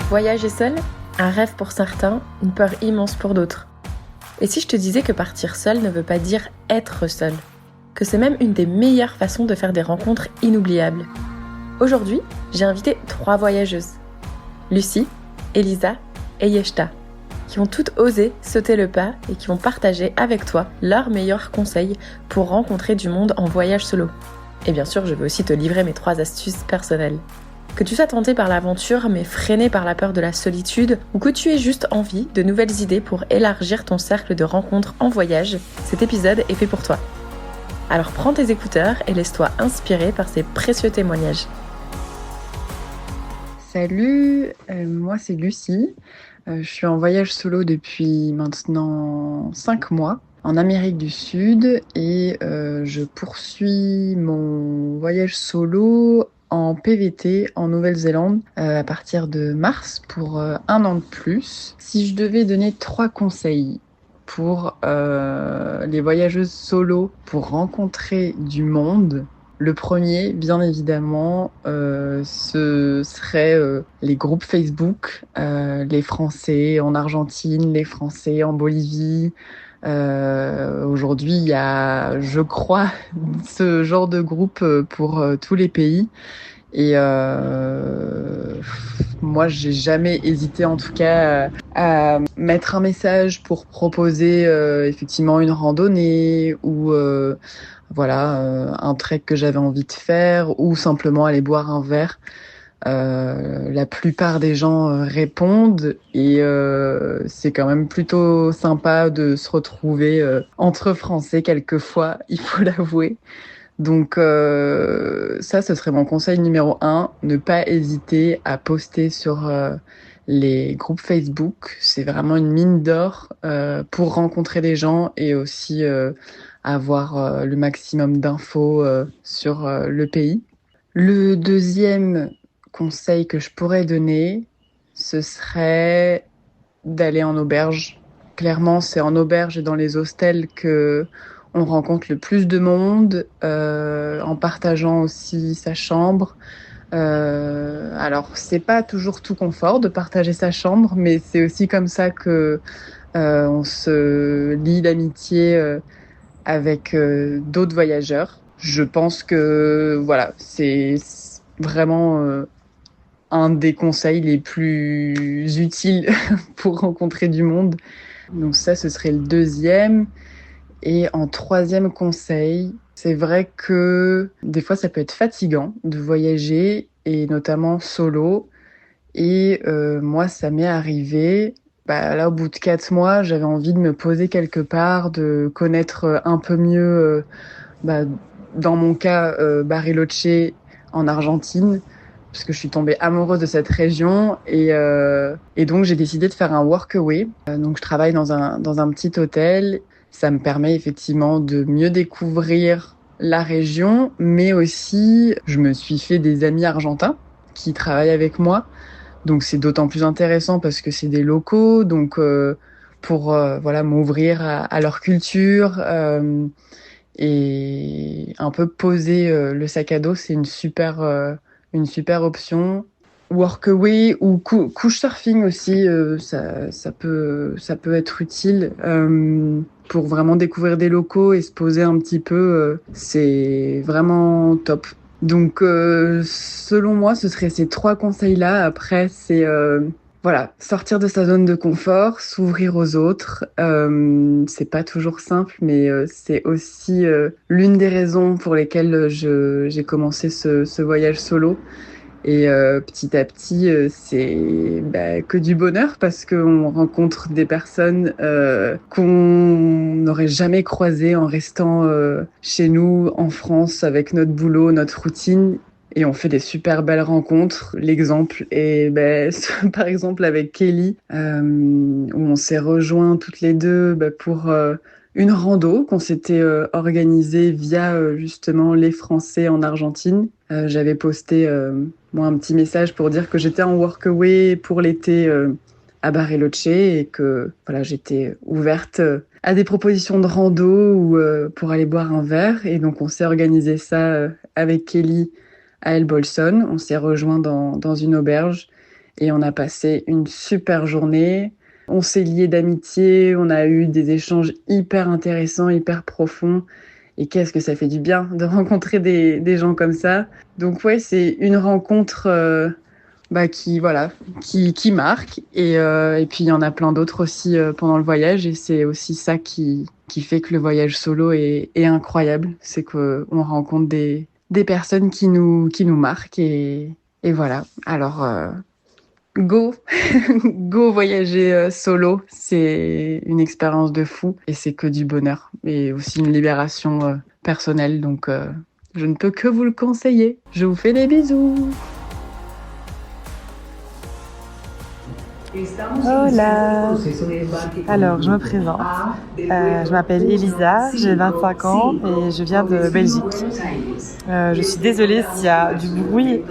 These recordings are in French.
Voyager seul, un rêve pour certains, une peur immense pour d'autres. Et si je te disais que partir seul ne veut pas dire être seul, que c'est même une des meilleures façons de faire des rencontres inoubliables. Aujourd'hui, j'ai invité 3 voyageuses, Lucie, Elisa et Yeshta, qui ont toutes osé sauter le pas et qui vont partager avec toi leurs meilleurs conseils pour rencontrer du monde en voyage solo. Et bien sûr, je vais aussi te livrer mes 3 astuces personnelles. Que tu sois tenté par l'aventure mais freiné par la peur de la solitude ou que tu aies juste envie de nouvelles idées pour élargir ton cercle de rencontres en voyage, cet épisode est fait pour toi. Alors prends tes écouteurs et laisse-toi inspirer par ces précieux témoignages. Salut, moi c'est Lucie. Je suis en voyage solo depuis maintenant 5 mois en Amérique du Sud et je poursuis mon voyage solo en PVT en Nouvelle-Zélande à partir de mars pour 1 an de plus. Si je devais donner 3 conseils pour les voyageuses solo pour rencontrer du monde, le premier, bien évidemment, ce serait les groupes Facebook, les Français en Argentine, les Français en Bolivie. Aujourd'hui, il y a, je crois, ce genre de groupe pour tous les pays. Et moi, j'ai jamais hésité, en tout cas, à mettre un message pour proposer effectivement une randonnée ou un trek que j'avais envie de faire ou simplement aller boire un verre. La plupart des gens répondent et c'est quand même plutôt sympa de se retrouver entre Français quelquefois, il faut l'avouer. Donc ça, ce serait mon conseil numéro 1, ne pas hésiter à poster sur les groupes Facebook. C'est vraiment une mine d'or pour rencontrer des gens et aussi avoir le maximum d'infos sur le pays. Le deuxième conseil que je pourrais donner, ce serait d'aller en auberge. Clairement, c'est en auberge et dans les hostels que on rencontre le plus de monde, en partageant aussi sa chambre. Alors, c'est pas toujours tout confort de partager sa chambre, mais c'est aussi comme ça que on se lie d'amitié avec d'autres voyageurs. Je pense que voilà, c'est vraiment un des conseils les plus utiles pour rencontrer du monde. Donc ça, ce serait le deuxième. Et en troisième conseil, c'est vrai que des fois, ça peut être fatigant de voyager, et notamment solo. Et moi, ça m'est arrivé. Là, au bout de 4 mois, j'avais envie de me poser quelque part, de connaître un peu mieux, dans mon cas, Bariloche en Argentine, parce que je suis tombée amoureuse de cette région et donc j'ai décidé de faire un workaway. Donc je travaille dans un petit hôtel. Ça me permet effectivement de mieux découvrir la région, mais aussi je me suis fait des amis argentins qui travaillent avec moi. Donc c'est d'autant plus intéressant parce que c'est des locaux, donc pour m'ouvrir à leur culture et un peu poser le sac à dos, c'est une super option. Workaway ou couchsurfing aussi, ça peut être utile pour vraiment découvrir des locaux et se poser un petit peu. C'est vraiment top. Donc, selon moi, ce serait ces 3 conseils-là. Après, c'est sortir de sa zone de confort, s'ouvrir aux autres. C'est pas toujours simple, mais c'est aussi l'une des raisons pour lesquelles j'ai commencé ce voyage solo. Et petit à petit, c'est que du bonheur parce qu'on rencontre des personnes qu'on n'aurait jamais croisées en restant chez nous en France avec notre boulot, notre routine. Et on fait des super belles rencontres. L'exemple est, par exemple, avec Kelly, où on s'est rejoints toutes les deux pour une rando qu'on s'était organisée via justement les Français en Argentine. J'avais posté moi un petit message pour dire que j'étais en workaway pour l'été à Bariloche et que voilà, j'étais ouverte à des propositions de rando ou pour aller boire un verre. Et donc on s'est organisé ça avec Kelly à El Bolson. On s'est rejoint dans une auberge Et on a passé une super journée. On s'est liés d'amitié, on a eu des échanges hyper intéressants, hyper profonds. Et qu'est-ce que ça fait du bien de rencontrer des gens comme ça. Donc ouais, c'est une rencontre qui marque. Et puis il y en a plein d'autres aussi pendant le voyage. Et c'est aussi ça qui fait que le voyage solo est incroyable. C'est qu'on rencontre des personnes qui nous marquent. Et voilà. Alors, go go voyager solo, c'est une expérience de fou et c'est que du bonheur et aussi une libération personnelle, donc je ne peux que vous le conseiller. Je vous fais des bisous. Hola. Alors, je me présente. Je m'appelle Elisa, j'ai 25 ans et je viens de Belgique. Je suis désolée s'il y a du bruit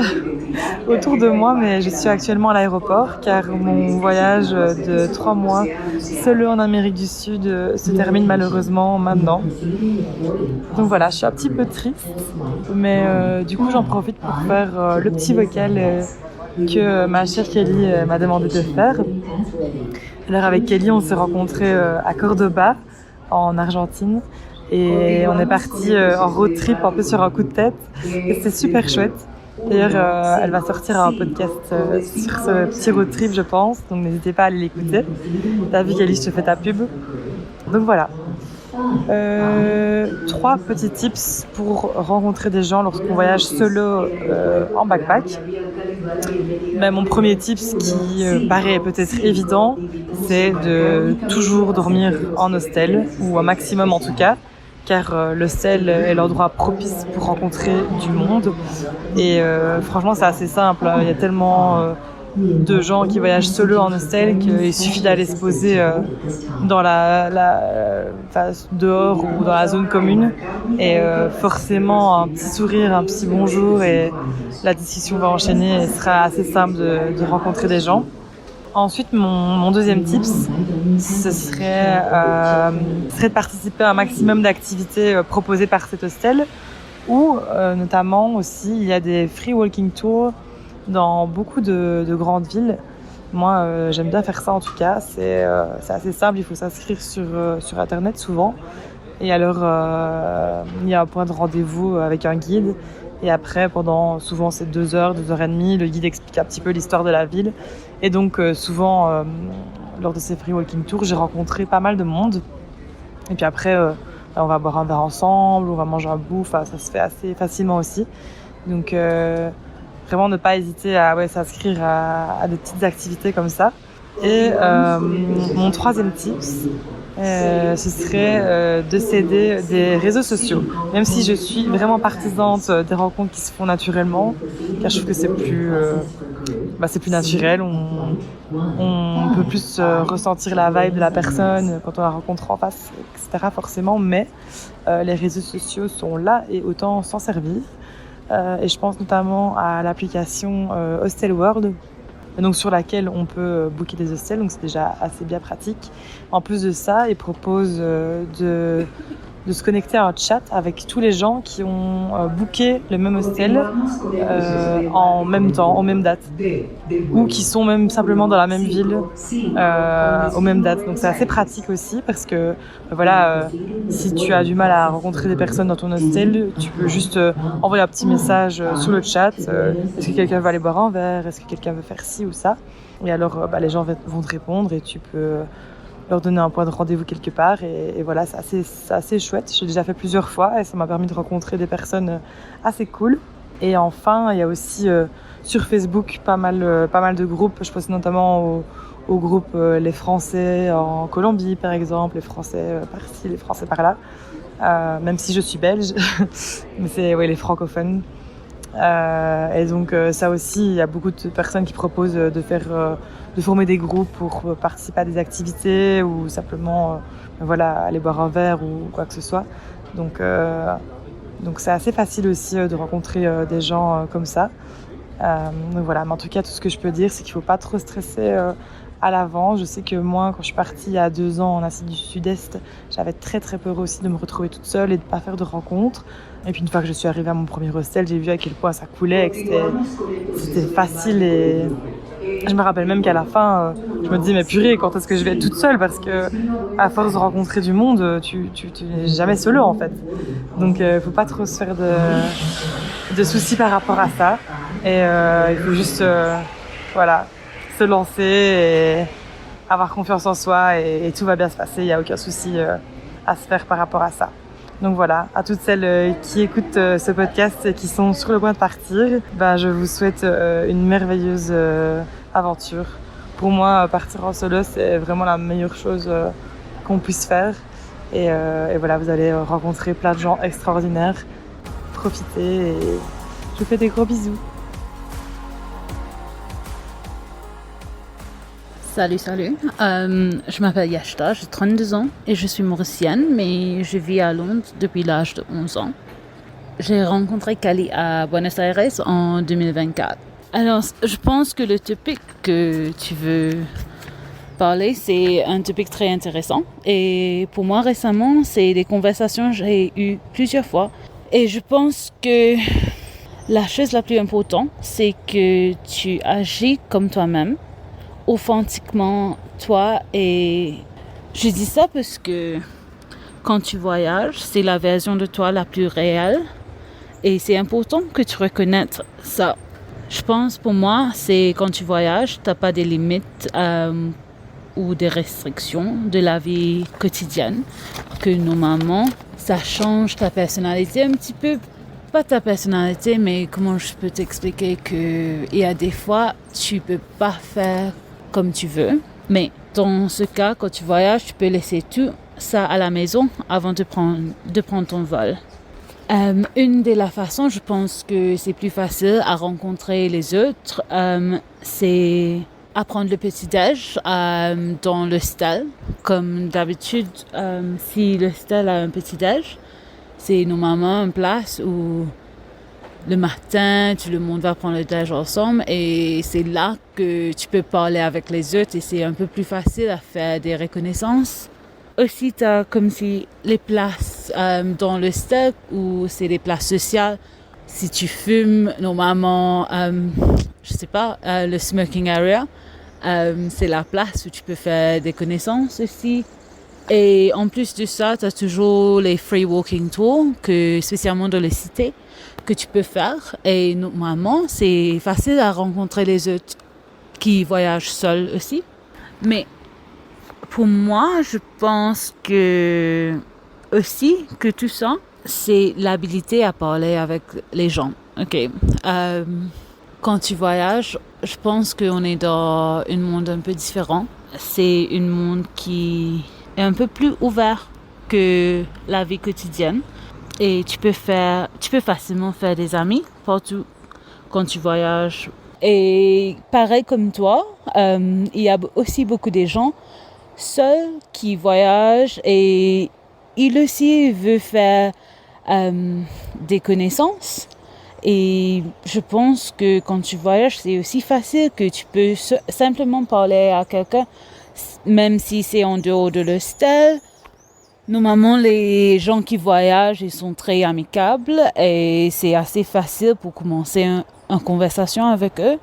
autour de moi, mais je suis actuellement à l'aéroport car mon voyage de 3 mois solo en Amérique du Sud se termine malheureusement maintenant. Donc voilà, je suis un petit peu triste, mais du coup j'en profite pour faire le petit vocal que ma chère Kelly m'a demandé de faire. Alors avec Kelly, on s'est rencontrés à Cordoba, en Argentine, et on est parti en road trip un peu sur un coup de tête, et c'était super chouette. D'ailleurs, elle va sortir un podcast sur ce petit road trip, je pense, donc n'hésitez pas à aller l'écouter. T'as vu Kelly, je te fais ta pub. Donc voilà. 3 petits tips pour rencontrer des gens lorsqu'on voyage solo en backpack. Mon premier tips qui paraît peut-être évident, c'est de toujours dormir en hostel, ou un maximum en tout cas, car l'hostel est l'endroit propice pour rencontrer du monde. Et franchement, c'est assez simple. Il y a tellement de gens qui voyagent solo en hostel qu'il suffit d'aller se poser dans dehors ou dans la zone commune et forcément un petit sourire, un petit bonjour et la discussion va enchaîner et ce sera assez simple de rencontrer des gens. Ensuite, mon deuxième tips, ce serait de participer à un maximum d'activités proposées par cet hostel ou notamment aussi il y a des free walking tours dans beaucoup de grandes villes. Moi, j'aime bien faire ça en tout cas. C'est assez simple, il faut s'inscrire sur Internet souvent. Et alors, il y a un point de rendez-vous avec un guide. Et après, pendant souvent c'est 2 heures, 2 heures et demie, le guide explique un petit peu l'histoire de la ville. Et donc, souvent, lors de ces free walking tours, j'ai rencontré pas mal de monde. Et puis après, on va boire un verre ensemble, on va manger un bout. Enfin, ça se fait assez facilement aussi. Donc, vraiment ne pas hésiter à s'inscrire à des petites activités comme ça. Et mon troisième tips, ce serait de s'aider des réseaux sociaux. Même si je suis vraiment partisante des rencontres qui se font naturellement, car je trouve que c'est plus naturel. On peut plus ressentir la vibe de la personne quand on la rencontre en face, etc. forcément. Mais les réseaux sociaux sont là et autant s'en servir. Et je pense notamment à l'application Hostel World, donc sur laquelle on peut booker des hostels, donc c'est déjà assez bien pratique. En plus de ça, il propose de se connecter à un chat avec tous les gens qui ont booké le même hostel en même temps, aux mêmes dates, ou qui sont même simplement dans la même ville aux mêmes dates. Donc c'est assez pratique aussi parce que si tu as du mal à rencontrer des personnes dans ton hostel, tu peux juste envoyer un petit message sur le chat. Est-ce que quelqu'un veut aller boire un verre? Est-ce que quelqu'un veut faire ci ou ça? Et alors les gens vont te répondre et tu peux leur donner un point de rendez-vous quelque part et voilà, c'est assez chouette. J'ai déjà fait plusieurs fois et ça m'a permis de rencontrer des personnes assez cool. Et enfin, il y a aussi sur Facebook pas mal de groupes. Je pense notamment au groupe Les Français en Colombie par exemple, les Français par-ci, les Français par-là. Même si je suis belge, mais c'est les francophones. Et donc ça aussi, il y a beaucoup de personnes qui proposent de former des groupes pour participer à des activités ou simplement aller boire un verre ou quoi que ce soit. Donc c'est assez facile aussi de rencontrer des gens comme ça. Donc voilà, mais en tout cas tout ce que je peux dire c'est qu'il ne faut pas trop stresser à l'avant. Je sais que moi quand je suis partie il y a 2 ans en Asie du Sud-Est, j'avais très très peur aussi de me retrouver toute seule et de ne pas faire de rencontres. Et puis une fois que je suis arrivée à mon premier hostel, j'ai vu à quel point ça coulait et que c'était facile Je me rappelle même qu'à la fin, je me dis mais purée, quand est-ce que je vais être toute seule, parce que à force de rencontrer du monde, tu n'es jamais solo en fait. Donc faut pas trop se faire de soucis par rapport à ça. Et il faut juste se lancer et avoir confiance en soi et tout va bien se passer. Il n'y a aucun souci à se faire par rapport à ça. Donc voilà, à toutes celles qui écoutent ce podcast et qui sont sur le point de partir, je vous souhaite une merveilleuse aventure. Pour moi, partir en solo, c'est vraiment la meilleure chose qu'on puisse faire. Et voilà, vous allez rencontrer plein de gens extraordinaires. Profitez et je vous fais des gros bisous. Salut. Je m'appelle Yashta, j'ai 32 ans et je suis mauricienne, mais je vis à Londres depuis l'âge de 11 ans. J'ai rencontré Kali à Buenos Aires en 2024. Alors, je pense que le topic que tu veux parler, c'est un topic très intéressant. Et pour moi, récemment, c'est des conversations que j'ai eues plusieurs fois. Et je pense que la chose la plus importante, c'est que tu agis comme toi-même, authentiquement toi. Et je dis ça parce que quand tu voyages, c'est la version de toi la plus réelle et c'est important que tu reconnaisses ça. Je pense pour moi, c'est quand tu voyages, tu n'as pas des limites ou des restrictions de la vie quotidienne, que normalement ça change ta personnalité un petit peu. Pas ta personnalité, mais comment je peux t'expliquer qu'il y a des fois tu peux pas faire comme tu veux, mais dans ce cas, quand tu voyages, tu peux laisser tout ça à la maison avant de prendre ton vol. Une de la façons, je pense que c'est plus facile à rencontrer les autres, c'est à prendre le petit-déj dans le style. Comme d'habitude, si le style a un petit-déj, c'est normalement une place où le matin, tout le monde va prendre le déj ensemble et c'est là que tu peux parler avec les autres et c'est un peu plus facile à faire des reconnaissances. Aussi, tu as comme si les places dans le style où c'est des places sociales. Si tu fumes, normalement, le smoking area, c'est la place où tu peux faire des connaissances aussi. Et en plus de ça, tu as toujours les free walking tours, spécialement dans les cités, que tu peux faire. Et normalement, c'est facile à rencontrer les autres qui voyagent seuls aussi. Mais pour moi, je pense que aussi que tout ça, c'est l'habilité à parler avec les gens. Ok. Quand tu voyages, je pense qu'on est dans un monde un peu différent. C'est un monde qui est un peu plus ouvert que la vie quotidienne. Et tu peux facilement faire des amis partout quand tu voyages. Et pareil comme toi, il y a aussi beaucoup de gens seuls qui voyagent et ils aussi veulent faire des connaissances. Et je pense que quand tu voyages, c'est aussi facile que tu peux simplement parler à quelqu'un, même si c'est en dehors de leur style. Normalement, les gens qui voyagent, ils sont très amicables et c'est assez facile pour commencer une conversation avec eux.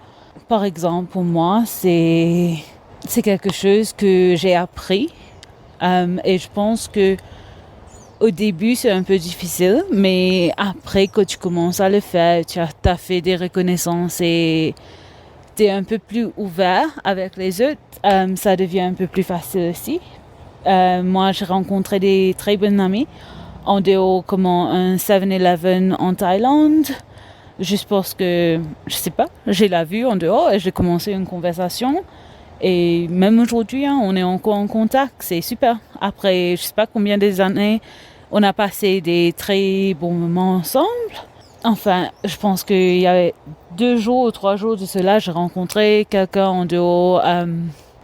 Par exemple, pour moi, c'est quelque chose que j'ai appris et je pense que au début, c'est un peu difficile, mais après, quand tu commences à le faire, tu as fait des reconnaissances et tu es un peu plus ouvert avec les autres, ça devient un peu plus facile aussi. Moi, j'ai rencontré des très bonnes amies en dehors comme un 7-Eleven en Thaïlande, juste parce que, je sais pas, j'ai la vue en dehors et j'ai commencé une conversation. Et même aujourd'hui, on est encore en contact, c'est super. Après, je sais pas combien d'années, on a passé des très bons moments ensemble. Enfin, je pense qu'il y avait 2 jours ou 3 jours de cela, j'ai rencontré quelqu'un en dehors,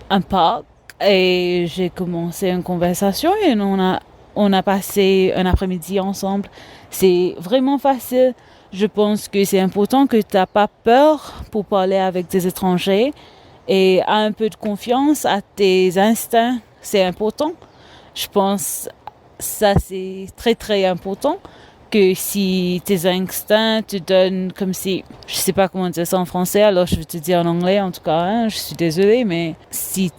un parc. Et j'ai commencé une conversation et on a passé un après-midi ensemble. C'est vraiment facile. Je pense que c'est important que tu n'as pas peur pour parler avec des étrangers et un peu de confiance à tes instincts. C'est important. Je pense que ça, c'est très, très important que si tes instincts te donnent comme si, je sais pas comment dire ça en français, alors je vais te dire en anglais en tout cas, hein, je suis désolée, mais si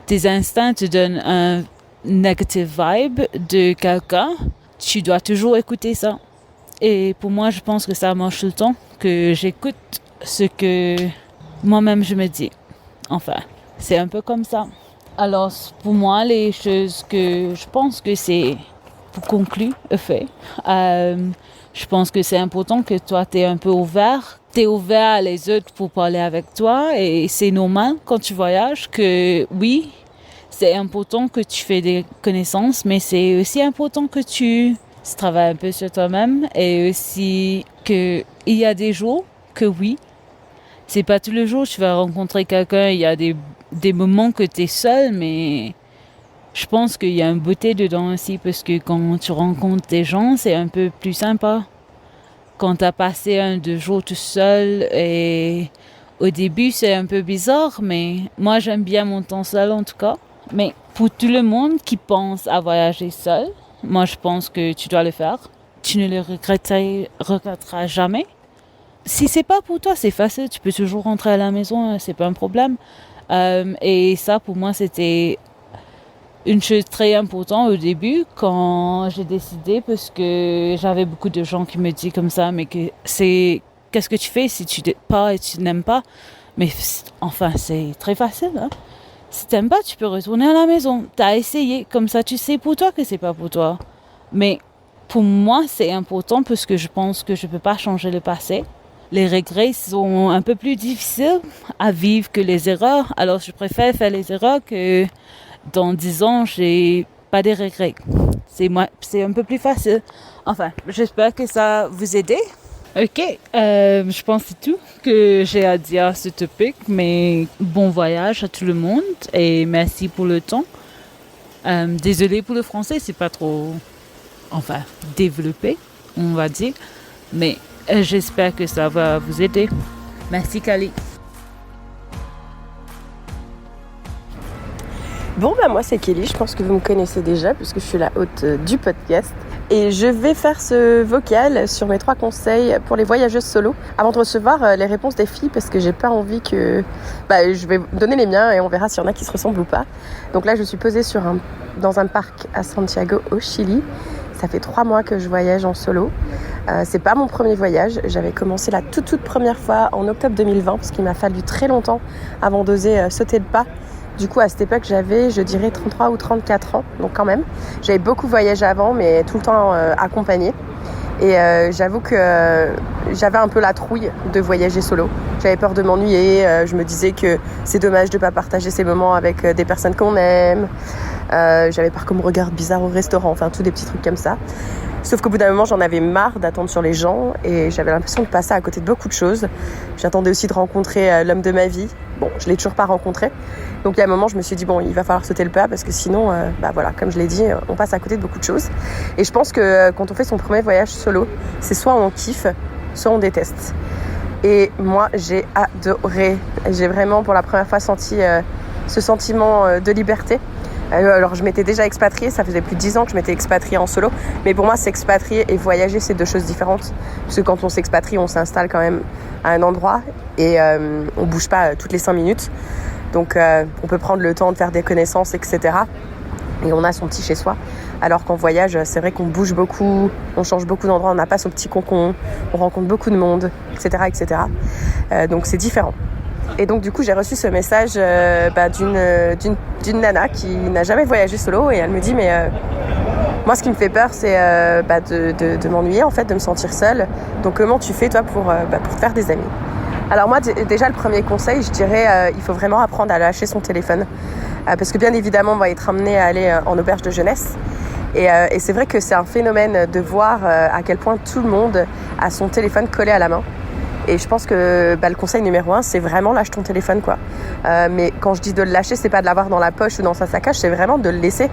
tes instincts te donnent un negative vibe de quelqu'un, tu dois toujours écouter ça. Et pour moi, je pense que ça marche tout le temps, que j'écoute ce que moi-même je me dis. Enfin, c'est un peu comme ça. Alors, pour moi, les choses que je pense que c'est, pour conclure, fait, je pense que c'est important que toi, t'es un peu ouvert. T'es ouvert à les autres pour parler avec toi et c'est normal quand tu voyages que oui, c'est important que tu fais des connaissances, mais c'est aussi important que tu travailles un peu sur toi-même et aussi qu'il y a des jours que oui, c'est pas tous les jours que tu vas rencontrer quelqu'un, il y a des moments que tu es seul, mais je pense qu'il y a une beauté dedans aussi parce que quand tu rencontres des gens, c'est un peu plus sympa. Quand tu as passé 1-2 jours tout seul et au début c'est un peu bizarre, mais moi j'aime bien mon temps seul en tout cas. Mais pour tout le monde qui pense à voyager seul, moi je pense que tu dois le faire. Tu ne le regretteras jamais. Si c'est pas pour toi, c'est facile, tu peux toujours rentrer à la maison, c'est pas un problème. Et ça pour moi c'était une chose très importante au début quand j'ai décidé parce que j'avais beaucoup de gens qui me disent comme ça, mais qu'est-ce que tu fais si tu n'aimes pas et tu n'aimes pas? Mais enfin c'est très facile, hein? Si t'aimes pas, tu peux retourner à la maison. T'as essayé, comme ça tu sais pour toi que c'est pas pour toi. Mais pour moi, c'est important parce que je pense que je peux pas changer le passé. Les regrets sont un peu plus difficiles à vivre que les erreurs. Alors je préfère faire les erreurs que dans 10 ans, j'ai pas de regrets. C'est un peu plus facile. Enfin, j'espère que ça vous aide. Ok, je pense que c'est tout que j'ai à dire à ce topic, mais bon voyage à tout le monde et merci pour le temps. Désolée pour le français, c'est pas trop, développé, on va dire, mais j'espère que ça va vous aider. Merci Kali. Bon, moi c'est Kelly, je pense que vous me connaissez déjà puisque je suis la hôte du podcast. Et je vais faire ce vocal sur mes 3 conseils pour les voyageuses solo avant de recevoir les réponses des filles parce que j'ai pas envie que... je vais donner les miens et on verra s'il y en a qui se ressemblent ou pas. Donc là, je suis posée dans un parc à Santiago au Chili. Ça fait 3 mois que je voyage en solo. C'est pas mon premier voyage. J'avais commencé la toute première fois en octobre 2020 parce qu'il m'a fallu très longtemps avant d'oser sauter le pas. Du coup, à cette époque, j'avais, je dirais, 33 ou 34 ans. Donc quand même, j'avais beaucoup voyagé avant, mais tout le temps accompagnée. Et j'avoue que j'avais un peu la trouille de voyager solo. J'avais peur de m'ennuyer. Je me disais que c'est dommage de ne pas partager ces moments avec des personnes qu'on aime. J'avais peur qu'on me regarde bizarre au restaurant. Enfin, tous des petits trucs comme ça. Sauf qu'au bout d'un moment, j'en avais marre d'attendre sur les gens et j'avais l'impression de passer à côté de beaucoup de choses. J'attendais aussi de rencontrer l'homme de ma vie. Bon, je ne l'ai toujours pas rencontré. Donc, il y a un moment, je me suis dit, il va falloir sauter le pas parce que sinon, comme je l'ai dit, on passe à côté de beaucoup de choses. Et je pense que quand on fait son premier voyage solo, c'est soit on kiffe, soit on déteste. Et moi, j'ai adoré. J'ai vraiment, pour la première fois, senti ce sentiment de liberté. Alors je m'étais déjà expatriée, ça faisait plus de 10 ans que je m'étais expatriée en solo, mais pour moi s'expatrier et voyager c'est 2 choses différentes, parce que quand on s'expatrie on s'installe quand même à un endroit et on bouge pas toutes les 5 minutes, donc on peut prendre le temps de faire des connaissances, etc. Et on a son petit chez soi, alors qu'en voyage c'est vrai qu'on bouge beaucoup, on change beaucoup d'endroits, on n'a pas son petit cocon, on rencontre beaucoup de monde, etc. Donc c'est différent. Et donc du coup j'ai reçu ce message d'une nana qui n'a jamais voyagé solo et elle me dit moi ce qui me fait peur c'est de m'ennuyer en fait, de me sentir seule. Donc comment tu fais toi pour te faire des amis? Alors moi déjà le premier conseil je dirais il faut vraiment apprendre à lâcher son téléphone parce que bien évidemment on va être amené à aller en auberge de jeunesse et c'est vrai que c'est un phénomène de voir à quel point tout le monde a son téléphone collé à la main. Et je pense que le conseil numéro 1, c'est vraiment lâche ton téléphone, quoi. Mais quand je dis de le lâcher, c'est pas de l'avoir dans la poche ou dans sa sacoche, c'est vraiment de le laisser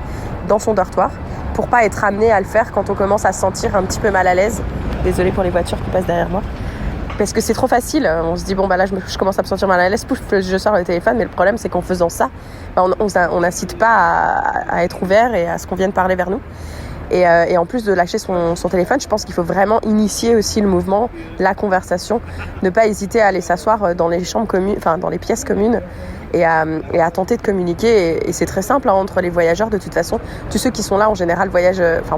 dans son dortoir pour pas être amené à le faire quand on commence à se sentir un petit peu mal à l'aise. Désolée pour les voitures qui passent derrière moi. Parce que c'est trop facile. On se dit, là, je commence à me sentir mal à l'aise, pouf, je sors le téléphone. Mais le problème, c'est qu'en faisant ça, on n'incite pas à être ouvert et à ce qu'on vienne parler vers nous. Et en plus de lâcher son téléphone, je pense qu'il faut vraiment initier aussi le mouvement, la conversation, ne pas hésiter à aller s'asseoir dans les chambres communes, enfin dans les pièces communes et à tenter de communiquer. Et c'est très simple entre les voyageurs de toute façon. Tous ceux qui sont là en général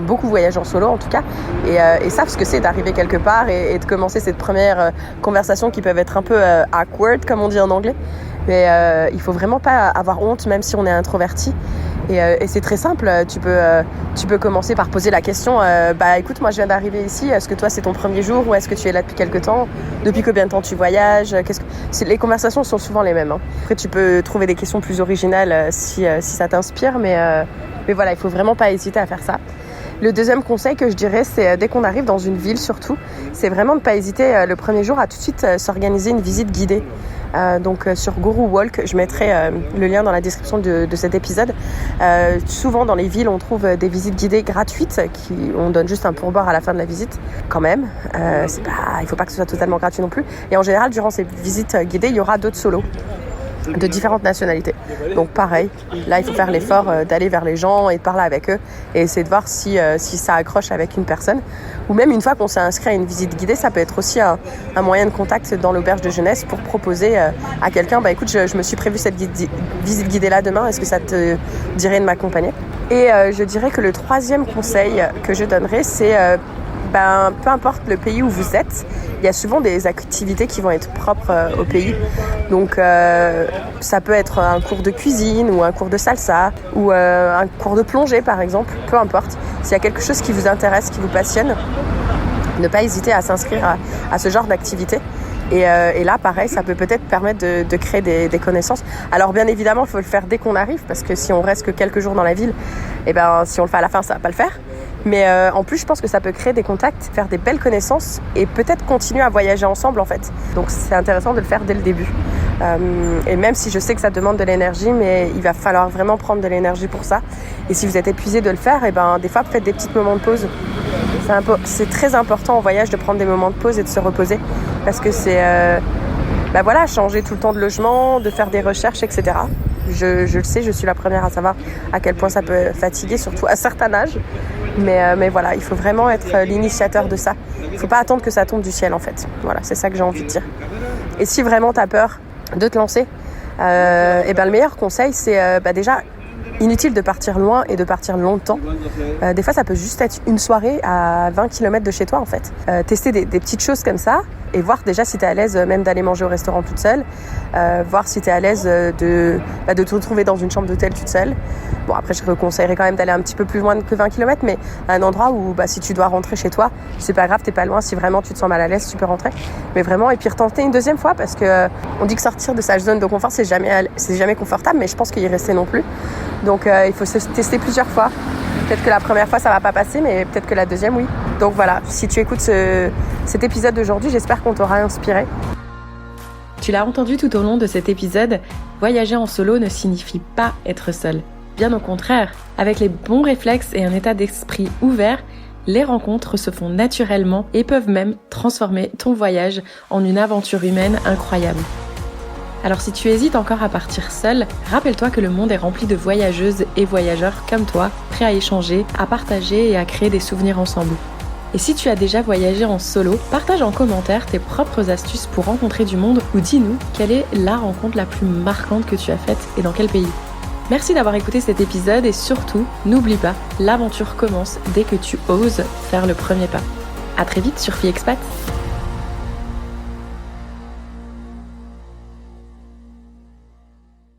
beaucoup voyagent en solo en tout cas et savent ce que c'est d'arriver quelque part et de commencer cette première conversation qui peuvent être un peu awkward comme on dit en anglais. Mais il faut vraiment pas avoir honte même si on est introverti. Et c'est très simple, tu peux commencer par poser la question écoute, moi je viens d'arriver ici, est-ce que toi c'est ton premier jour ou est-ce que tu es là depuis quelque temps? Depuis combien de temps tu voyages? Les conversations sont souvent les mêmes. Après tu peux trouver des questions plus originales si ça t'inspire, mais voilà, il faut vraiment pas hésiter à faire ça. Le deuxième conseil que je dirais, c'est dès qu'on arrive dans une ville surtout, c'est vraiment de ne pas hésiter le premier jour à tout de suite s'organiser une visite guidée. Donc sur Guru Walk, je mettrai le lien dans la description de cet épisode. Souvent dans les villes, on trouve des visites guidées gratuites on donne juste un pourboire à la fin de la visite quand même. Il faut pas que ce soit totalement gratuit non plus. Et en général, durant ces visites guidées, il y aura d'autres solos de différentes nationalités. Donc pareil, là il faut faire l'effort d'aller vers les gens et de parler avec eux et essayer de voir si ça accroche avec une personne. Ou même une fois qu'on s'est inscrit à une visite guidée, ça peut être aussi un moyen de contact dans l'auberge de jeunesse pour proposer à quelqu'un, écoute, je me suis prévu cette visite guidée là demain, est-ce que ça te dirait de m'accompagner? Et je dirais que le troisième conseil que je donnerais, c'est peu importe le pays où vous êtes, il y a souvent des activités qui vont être propres au pays. Donc ça peut être un cours de cuisine ou un cours de salsa ou un cours de plongée par exemple, peu importe. S'il y a quelque chose qui vous intéresse, qui vous passionne, ne pas hésiter à s'inscrire à ce genre d'activité. Et là, pareil, ça peut peut-être permettre de créer des connaissances. Alors bien évidemment, il faut le faire dès qu'on arrive parce que si on reste que quelques jours dans la ville, si on le fait à la fin, ça va pas le faire. Mais en plus, je pense que ça peut créer des contacts, faire des belles connaissances et peut-être continuer à voyager ensemble en fait. Donc c'est intéressant de le faire dès le début. Et même si je sais que ça demande de l'énergie, mais il va falloir vraiment prendre de l'énergie pour ça. Et si vous êtes épuisé de le faire, des fois faites des petits moments de pause. C'est très important en voyage de prendre des moments de pause et de se reposer. Parce que c'est changer tout le temps de logement, de faire des recherches, etc. Je le sais, je suis la première à savoir à quel point ça peut fatiguer, surtout à un certain âge. Mais voilà, il faut vraiment être l'initiateur de ça. Il ne faut pas attendre que ça tombe du ciel en fait. Voilà, c'est ça que j'ai envie de dire. Et si vraiment tu as peur de te lancer, le meilleur conseil c'est déjà inutile de partir loin et de partir longtemps. Des fois ça peut juste être une soirée à 20 km de chez toi en fait. Tester des petites choses comme ça et voir déjà si tu es à l'aise même d'aller manger au restaurant toute seule, voir si tu es à l'aise de te retrouver dans une chambre d'hôtel toute seule. Bon après je te conseillerais quand même d'aller un petit peu plus loin que 20 km, mais à un endroit où si tu dois rentrer chez toi, c'est pas grave, t'es pas loin, si vraiment tu te sens mal à l'aise, tu peux rentrer. Mais vraiment, et puis retenter une deuxième fois parce que on dit que sortir de sa zone de confort c'est jamais confortable, mais je pense qu'y rester non plus. Donc il faut se tester plusieurs fois. Peut-être que la première fois ça va pas passer, mais peut-être que la deuxième oui. Donc voilà, si tu écoutes cet épisode d'aujourd'hui, j'espère qu'on t'aura inspiré. Tu l'as entendu tout au long de cet épisode, voyager en solo ne signifie pas être seul. Bien au contraire, avec les bons réflexes et un état d'esprit ouvert, les rencontres se font naturellement et peuvent même transformer ton voyage en une aventure humaine incroyable. Alors si tu hésites encore à partir seul, rappelle-toi que le monde est rempli de voyageuses et voyageurs comme toi, prêts à échanger, à partager et à créer des souvenirs ensemble. Et si tu as déjà voyagé en solo, partage en commentaire tes propres astuces pour rencontrer du monde ou dis-nous quelle est la rencontre la plus marquante que tu as faite et dans quel pays. Merci d'avoir écouté cet épisode et surtout, n'oublie pas, l'aventure commence dès que tu oses faire le premier pas. À très vite sur Fille Expat.